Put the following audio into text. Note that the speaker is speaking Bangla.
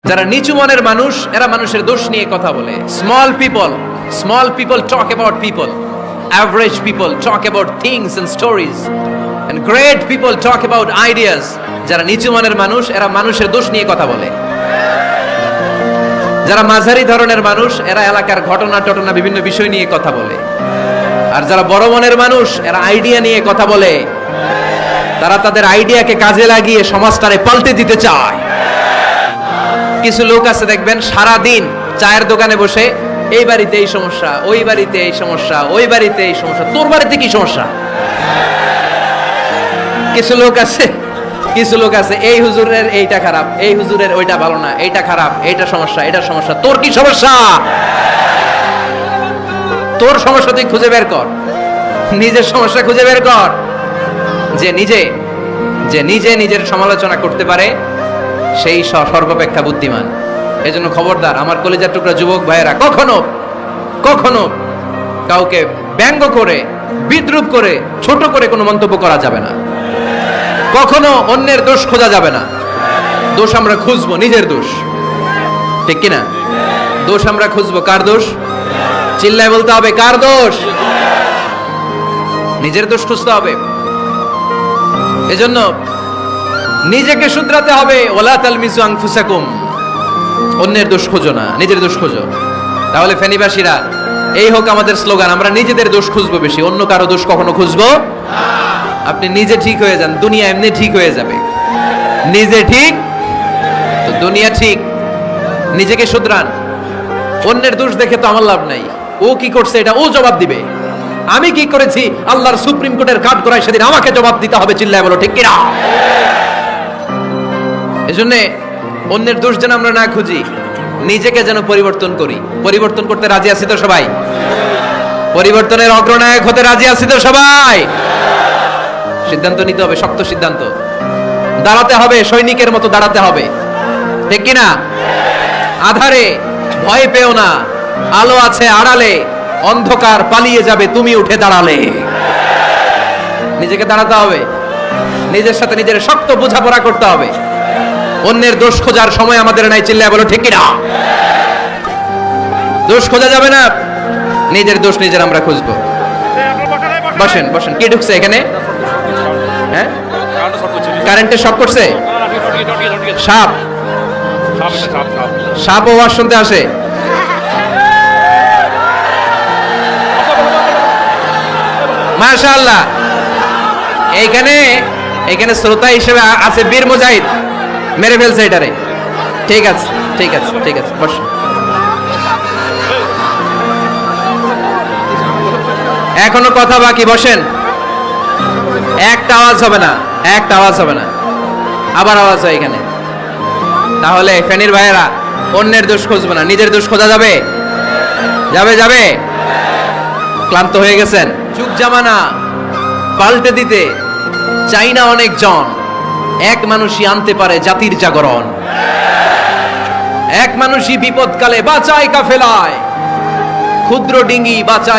যারা নিচু মনের মানুষ এরা মানুষের দোষ নিয়ে কথা বলে। Small people talk about people, average people talk about things and stories, and great people talk about ideas. যারা নিচু মনের মানুষ এরা মানুষের দোষ নিয়ে কথা বলে। যারা মাঝারি ধরনের মানুষ এরা এলাকার ঘটনা বিভিন্ন বিষয় নিয়ে কথা বলে। আর যারা বড় মনের মানুষ এরা আইডিয়া নিয়ে কথা বলে। তারা তাদের আইডিয়াকে কাজে লাগিয়ে সমাজটারে পাল্টে দিতে চায়। কিছু লোক আছে দেখবেন সারা দিন চায়ের দোকানে বসে এই বাড়িতে এই সমস্যা, ওই বাড়িতে এই সমস্যা, ওই বাড়িতে এই সমস্যা, তোর বাড়িতে কি সমস্যা। কিছু লোক আছে এই হুজুরের এইটা খারাপ, এই হুজুরের ওইটা ভালো না, এইটা খারাপ, এইটা সমস্যা, এটা সমস্যা, তোর কি সমস্যা? তোর সমস্যা তুই খুঁজে বের কর, নিজের সমস্যা খুঁজে বের কর। যে নিজে নিজের সমালোচনা করতে পারে সেই সর্বাপেক্ষা বুদ্ধিমান। এজন্য খবরদার আমার কলিজার টুকরা যুবক ভাইয়েরা, কখনো কাউকে ব্যঙ্গ করে, বিদ্রূপ করে, ছোট করে কোনো মন্তব্য করা যাবে না। কখনো অন্যের দোষ খোঁজা যাবে না। দোষ আমরা খুঁজবো নিজের দোষ, ঠিক কিনা? দোষ আমরা খুঁজবো কার দোষ? চিল্লায় বলতে হবে কার দোষ? নিজের দোষ খুঁজতে হবে। এজন্য নিজেকে শুধরাতে হবে। ওয়ালা তালমিজু আনফুসাকুম, অন্যের দোষ খোঁজো না, নিজের দোষ খোঁজো। তাহলে ফেনীবাসীরা এই হোক আমাদের স্লোগান, আমরা নিজেদের দোষ খুঁজবো বেশি, অন্য কারো দোষ কখনো খুঁজবো। আপনি নিজে ঠিক হয়ে যান, দুনিয়া এমনি ঠিক হয়ে যাবে। নিজে ঠিক তো দুনিয়া ঠিক। নিজেকে শুধরান। অন্যের দোষ দেখে তো আমার লাভ নাই। ও কি করছে এটা ও জবাব দিবে, আমি কি করেছি আল্লাহর সুপ্রিম কোর্টের কাঠ করায় সেদিন আমাকে জবাব দিতে হবে। চিল্লায় বলো ঠিক কিনা? এজন্য অন্যের দোষ যেন আমরা না খুঁজি, নিজেকে যেন পরিবর্তন করি। পরিবর্তন করতে রাজি আছি তো সবাই? পরিবর্তনের অগ্রনায়ক হতে রাজি আছি তো সবাই? সিদ্ধান্ত নিতে হবে, শক্ত সিদ্ধান্ত। দাঁড়াতে হবে, সৈনিকের মতো দাঁড়াতে হবে, ঠিক কিনা? আধারে ভয় পেও না, আলো আছে আড়ালে, অন্ধকার পালিয়ে যাবে তুমি উঠে দাঁড়ালে। নিজেকে দাঁড়াতে হবে, নিজের সাথে নিজের শক্ত বোঝাপড়া করতে হবে। অন্যের দোষ খোঁজার সময় আমাদের নাই। চিল্লায় বলো ঠিক কিনা? দোষ খোঁজা যাবে না, নিজের দোষ নিজের আমরা খুঁজবো। বসেন বসেন। কে ঢুকছে এখানে? হ্যাঁ, কারেন্টের শক করছে। সাপ ওয়াজ শুনতে আসে। মাশাআল্লাহ। এইখানে শ্রোতা হিসেবে আছে বীর মুজাহিদ, মেরে ফেলছে এটারে। ঠিক আছে বস। এখনো কথা বাকি, বসেন। একটা আওয়াজ হবে না, আবার আওয়াজ হয় এখানে। তাহলে ফেনীর ভাইয়েরা অন্যের দোষ খুঁজবে না, নিজের দোষ খোঁজা যাবে। ক্লান্ত হয়ে গেছেন? যুগ জামানা পাল্টে দিতে চাই না অনেক জন, এক মানুষই আনতে পারে জাতির জাগরণ। এক মানুষই বিপদকালে বাঁচায় কাফেলায়, ক্ষুদ্র ডিঙ্গি বাঁচায়